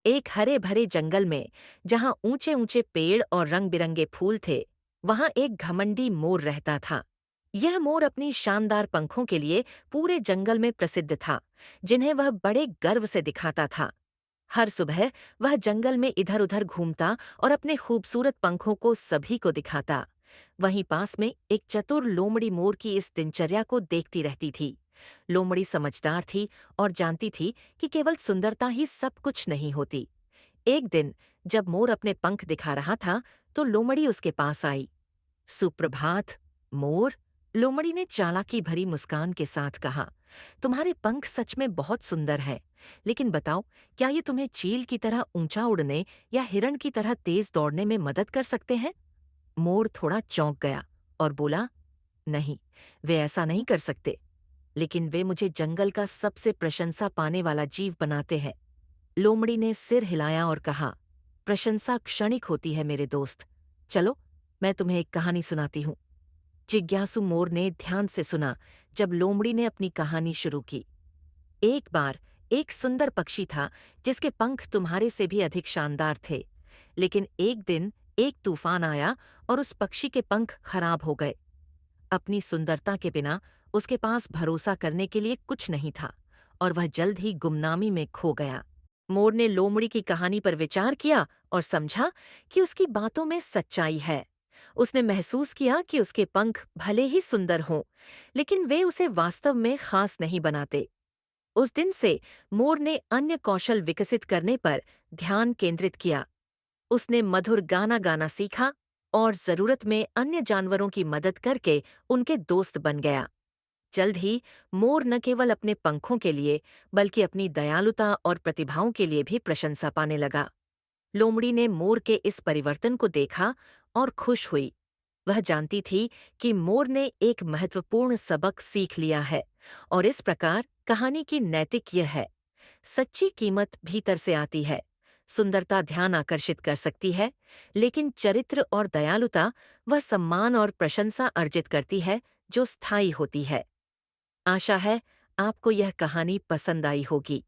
एक हरे भरे जंगल में जहां ऊंचे ऊंचे पेड़ और रंग बिरंगे फूल थे, वहां एक घमंडी मोर रहता था। यह मोर अपनी शानदार पंखों के लिए पूरे जंगल में प्रसिद्ध था, जिन्हें वह बड़े गर्व से दिखाता था। हर सुबह वह जंगल में इधर उधर घूमता और अपने खूबसूरत पंखों को सभी को दिखाता। वहीं पास में एक चतुर लोमड़ी मोर की इस दिनचर्या को देखती रहती थी। लोमड़ी समझदार थी और जानती थी कि केवल सुंदरता ही सब कुछ नहीं होती। एक दिन जब मोर अपने पंख दिखा रहा था, तो लोमड़ी उसके पास आई। सुप्रभात, मोर। लोमड़ी ने चालाकी भरी मुस्कान के साथ कहा, तुम्हारे पंख सच में बहुत सुंदर हैं, लेकिन बताओ, क्या ये तुम्हें चील की तरह ऊंचा उड़ने या हिरण की तरह तेज दौड़ने में मदद कर सकते हैं? मोर थोड़ा चौंक गया और बोला, नहीं, वे ऐसा नहीं कर सकते, लेकिन वे मुझे जंगल का सबसे प्रशंसा पाने वाला जीव बनाते हैं। लोमड़ी ने सिर हिलाया और कहा, प्रशंसा क्षणिक होती है मेरे दोस्त। चलो, मैं तुम्हें एक कहानी सुनाती हूँ। जिज्ञासु मोर ने ध्यान से सुना जब लोमड़ी ने अपनी कहानी शुरू की। एक बार एक सुंदर पक्षी था जिसके पंख तुम्हारे से भी अधिक शानदार थे। लेकिन एक दिन एक तूफान आया और उस पक्षी के पंख खराब हो गए। अपनी सुंदरता के बिना उसके पास भरोसा करने के लिए कुछ नहीं था और वह जल्द ही गुमनामी में खो गया। मोर ने लोमड़ी की कहानी पर विचार किया और समझा कि उसकी बातों में सच्चाई है। उसने महसूस किया कि उसके पंख भले ही सुंदर हों, लेकिन वे उसे वास्तव में खास नहीं बनाते। उस दिन से मोर ने अन्य कौशल विकसित करने पर ध्यान केंद्रित किया। उसने मधुर गाना गाना सीखा और जरूरत में अन्य जानवरों की मदद करके उनके दोस्त बन गया। जल्द ही मोर न केवल अपने पंखों के लिए, बल्कि अपनी दयालुता और प्रतिभाओं के लिए भी प्रशंसा पाने लगा। लोमड़ी ने मोर के इस परिवर्तन को देखा और खुश हुई। वह जानती थी कि मोर ने एक महत्वपूर्ण सबक सीख लिया है, और इस प्रकार कहानी की नैतिक यह है, सच्ची कीमत भीतर से आती है। सुंदरता ध्यान आकर्षित कर सकती है, लेकिन चरित्र और दयालुता वह सम्मान और प्रशंसा अर्जित करती है जो स्थायी होती है। आशा है आपको यह कहानी पसंद आई होगी।